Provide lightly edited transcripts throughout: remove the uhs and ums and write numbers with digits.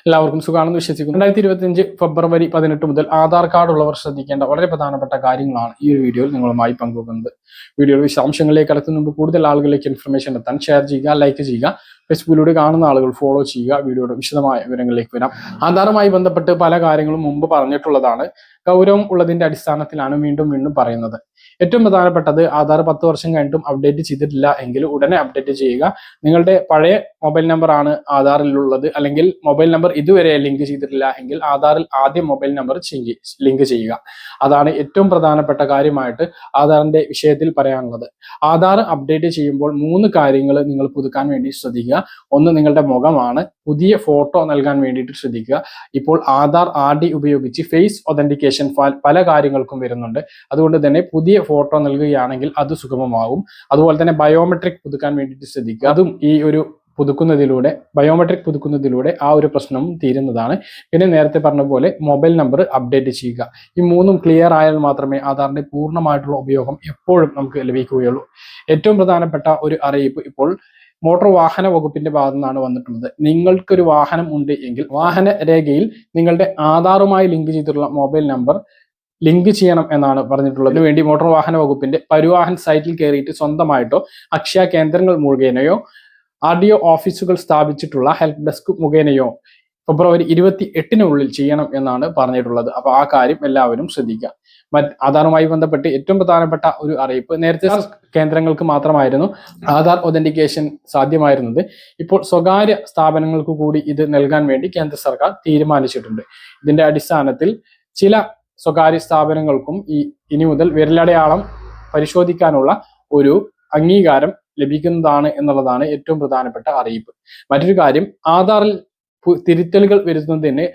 എല്ലാവർക്കും സുഖാണെന്ന് വിശ്വസിക്കുന്നു. 2025 ഫെബ്രുവരി 18 മുതൽ ആധാർ കാർഡ് ഉള്ളവർ ശ്രദ്ധിക്കേണ്ട വളരെ പ്രധാനപ്പെട്ട കാര്യങ്ങളാണ് ഈ ഒരു വീഡിയോയിൽ നിങ്ങളുമായി പങ്കുവെക്കുന്നത്. വീഡിയോയുടെ വിശദാംശങ്ങളിലേക്ക് കടക്കുന്നതിന് മുമ്പ് കൂടുതൽ ആളുകളിലേക്ക് ഇൻഫർമേഷൻ എത്താൻ ഷെയർ ചെയ്യുക, ലൈക്ക് ചെയ്യുക, ഫേസ്ബുക്കിലൂടെ കാണുന്ന ആളുകൾ ഫോളോ ചെയ്യുക. വീഡിയോയുടെ വിശദമായ വിവരങ്ങളിലേക്ക് വരാം. ആധാറുമായി ബന്ധപ്പെട്ട് പല കാര്യങ്ങളും മുമ്പ് പറഞ്ഞിട്ടുള്ളതാണ്. ഗൗരവം ഉള്ളതിന്റെ അടിസ്ഥാനത്തിലാണ് വീണ്ടും പറയുന്നത്. ഏറ്റവും പ്രധാനപ്പെട്ടത് ആധാർ 10 വർഷം കഴിഞ്ഞിട്ടും അപ്ഡേറ്റ് ചെയ്തിട്ടില്ല എങ്കിൽ ഉടനെ അപ്ഡേറ്റ് ചെയ്യുക. നിങ്ങളുടെ പഴയ മൊബൈൽ നമ്പർ ആണ് ആധാറിലുള്ളത്, അല്ലെങ്കിൽ മൊബൈൽ നമ്പർ ഇതുവരെ ലിങ്ക് ചെയ്തിട്ടില്ല എങ്കിൽ ആധാറിൽ ആദ്യം മൊബൈൽ നമ്പർ ലിങ്ക് ചെയ്യുക. അതാണ് ഏറ്റവും പ്രധാനപ്പെട്ട കാര്യമായിട്ട് ആധാറിന്റെ വിഷയത്തിൽ പറയാനുള്ളത്. ആധാർ അപ്ഡേറ്റ് ചെയ്യുമ്പോൾ 3 കാര്യങ്ങൾ നിങ്ങൾ പുതുക്കാൻ വേണ്ടി ശ്രദ്ധിക്കുക. ഒന്ന്, നിങ്ങളുടെ മുഖമാണ്. പുതിയ ഫോട്ടോ നൽകാൻ വേണ്ടിയിട്ട് ശ്രദ്ധിക്കുക. ഇപ്പോൾ ആധാർ RD ഉപയോഗിച്ച് ഫേസ് ഒതന്റിക്കേഷൻ പല കാര്യങ്ങൾക്കും വരുന്നുണ്ട്. അതുകൊണ്ട് തന്നെ പുതിയ ഫോട്ടോ നൽകുകയാണെങ്കിൽ അത് സുഗമമാകും. അതുപോലെ തന്നെ ബയോമെട്രിക് പുതുക്കാൻ വേണ്ടിയിട്ട് ശ്രദ്ധിക്കുക. അതും ഈ ഒരു ബയോമെട്രിക് പുതുക്കുന്നതിലൂടെ ആ ഒരു പ്രശ്നം തീരുന്നതാണ്. പിന്നെ നേരത്തെ പറഞ്ഞ പോലെ മൊബൈൽ നമ്പർ അപ്ഡേറ്റ് ചെയ്യുക. ഈ 3ഉം ക്ലിയർ ആയാൽ മാത്രമേ ആധാറിന്റെ പൂർണ്ണമായിട്ടുള്ള ഉപയോഗം എപ്പോഴും നമുക്ക് ലഭിക്കുകയുള്ളൂ. ഏറ്റവും പ്രധാനപ്പെട്ട ഒരു അറിയിപ്പ് ഇപ്പോൾ മോട്ടോർ വാഹന വകുപ്പിന്റെ ഭാഗത്തു നിന്നാണ് വന്നിട്ടുള്ളത്. നിങ്ങൾക്കൊരു വാഹനം ഉണ്ട് എങ്കിൽ വാഹന രേഖയിൽ നിങ്ങളുടെ ആധാറുമായി ലിങ്ക് ചെയ്തിട്ടുള്ള മൊബൈൽ നമ്പർ ലിങ്ക് ചെയ്യണം എന്നാണ് പറഞ്ഞിട്ടുള്ളത്. അതിനു വേണ്ടി മോട്ടോർ വാഹന വകുപ്പിന്റെ പരിവാഹൻ സൈറ്റിൽ കയറിയിട്ട് സ്വന്തമായിട്ടോ അക്ഷയ കേന്ദ്രങ്ങൾ മുഖേനയോ RDO ഓഫീസുകൾ സ്ഥാപിച്ചിട്ടുള്ള ഹെൽപ്പ് ഡെസ്ക് മുഖേനയോ ഫെബ്രുവരി 28-നുള്ളിൽ ചെയ്യണം എന്നാണ് പറഞ്ഞിട്ടുള്ളത്. അപ്പൊ ആ കാര്യം എല്ലാവരും ശ്രദ്ധിക്കുക. ആധാറുമായി ബന്ധപ്പെട്ട് ഏറ്റവും പ്രധാനപ്പെട്ട ഒരു അറിയിപ്പ്, നേരത്തെ കേന്ദ്രങ്ങൾക്ക് മാത്രമായിരുന്നു ആധാർ ഒതന്റിക്കേഷൻ സാധ്യമായിരുന്നത്. ഇപ്പോൾ സ്വകാര്യ സ്ഥാപനങ്ങൾക്ക് കൂടി ഇത് നൽകാൻ വേണ്ടി കേന്ദ്ര സർക്കാർ തീരുമാനിച്ചിട്ടുണ്ട്. ഇതിന്റെ അടിസ്ഥാനത്തിൽ ചില സ്വകാര്യ സ്ഥാപനങ്ങൾക്കും ഇനി മുതൽ വിരലടയാളം പരിശോധിക്കാനുള്ള ഒരു അംഗീകാരം ലഭിക്കുന്നതാണ് എന്നുള്ളതാണ് ഏറ്റവും പ്രധാനപ്പെട്ട അറിയിപ്പ്. മറ്റൊരു കാര്യം, ആധാറിൽ തിരുത്തലുകൾ വരുത്തുന്നതിന്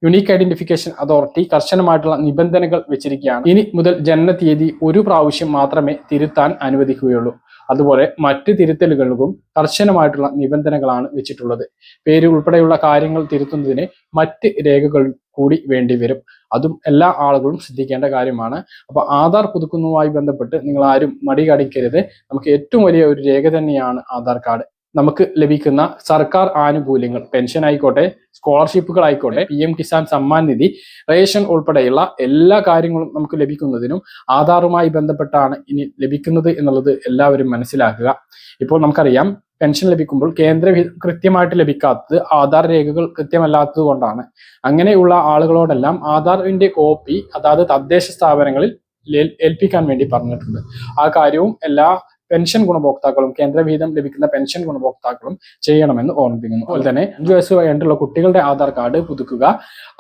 യുണീക്ക് ഐഡന്റിഫിക്കേഷൻ അതോറിറ്റി കർശനമായിട്ടുള്ള നിബന്ധനകൾ വെച്ചിരിക്കുകയാണ്. ഇനി മുതൽ ജനനതീയതി ഒരു പ്രാവശ്യം മാത്രമേ തിരുത്താൻ അനുവദിക്കുകയുള്ളൂ. അതുപോലെ മറ്റ് തിരുത്തലുകൾക്കും കർശനമായിട്ടുള്ള നിബന്ധനകളാണ് വെച്ചിട്ടുള്ളത്. പേര് ഉൾപ്പെടെയുള്ള കാര്യങ്ങൾ തിരുത്തുന്നതിന് മറ്റ് രേഖകൾ കൂടി വേണ്ടിവരും. അതും എല്ലാ ആളുകളും ശ്രദ്ധിക്കേണ്ട കാര്യമാണ്. അപ്പൊ ആധാർ പുതുക്കുന്നതുമായി ബന്ധപ്പെട്ട് നിങ്ങൾ ആരും മടി കാണിക്കരുത്. നമുക്ക് ഏറ്റവും വലിയ ഒരു രേഖ തന്നെയാണ് ആധാർ കാർഡ്. നമുക്ക് ലഭിക്കുന്ന സർക്കാർ ആനുകൂല്യങ്ങൾ, പെൻഷൻ ആയിക്കോട്ടെ, സ്കോളർഷിപ്പുകൾ ആയിക്കോട്ടെ, PM കിസാൻ സമ്മാൻ നിധി, റേഷൻ ഉൾപ്പെടെയുള്ള എല്ലാ കാര്യങ്ങളും നമുക്ക് ലഭിക്കുന്നതിനും ആധാറുമായി ബന്ധപ്പെട്ടാണ് ഇനി ലഭിക്കുന്നത് എന്നുള്ളത് എല്ലാവരും മനസ്സിലാക്കുക. ഇപ്പോൾ നമുക്കറിയാം, പെൻഷൻ ലഭിക്കുമ്പോൾ കൃത്യമായിട്ട് ലഭിക്കാത്തത് ആധാർ രേഖകൾ കൃത്യമല്ലാത്തത് കൊണ്ടാണ്. അങ്ങനെയുള്ള ആളുകളോടെല്ലാം ആധാറിന്റെ കോപ്പി അതായത് തദ്ദേശ സ്ഥാപനങ്ങളിൽ ഏൽപ്പിക്കാൻ വേണ്ടി പറഞ്ഞിട്ടുണ്ട്. ആ കാര്യവും എല്ലാ പെൻഷൻ ഗുണഭോക്താക്കളും, കേന്ദ്രവിഹിതം ലഭിക്കുന്ന പെൻഷൻ ഗുണഭോക്താക്കളും ചെയ്യണമെന്ന് ഓർമ്മിപ്പിക്കുന്നു. അതുപോലെ തന്നെ 5 വയസ്സ് കഴിഞ്ഞിട്ടുള്ള കുട്ടികളുടെ ആധാർ കാർഡ് പുതുക്കുക.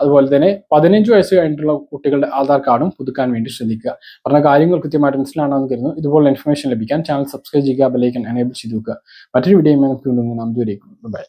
അതുപോലെ തന്നെ 15 വയസ്സ് കഴിഞ്ഞിട്ടുള്ള കുട്ടികളുടെ ആധാർ കാർഡും പുതുക്കാൻ വേണ്ടി ശ്രദ്ധിക്കുക. പറഞ്ഞ കാര്യങ്ങൾ കൃത്യമായിട്ട് മനസ്സിലാണെന്ന് കരുതുന്നു. ഇതുപോലെ ഇൻഫർമേഷൻ ലഭിക്കാൻ ചാനൽ സബ്സ്ക്രൈബ് ചെയ്യുക, ബെൽ ഐക്കൺ എനേബിൾ ചെയ്ത് വെക്കുക. മറ്റൊരു വീഡിയോയുമായി നമുക്ക് വീണ്ടും കാണാം. ബൈ.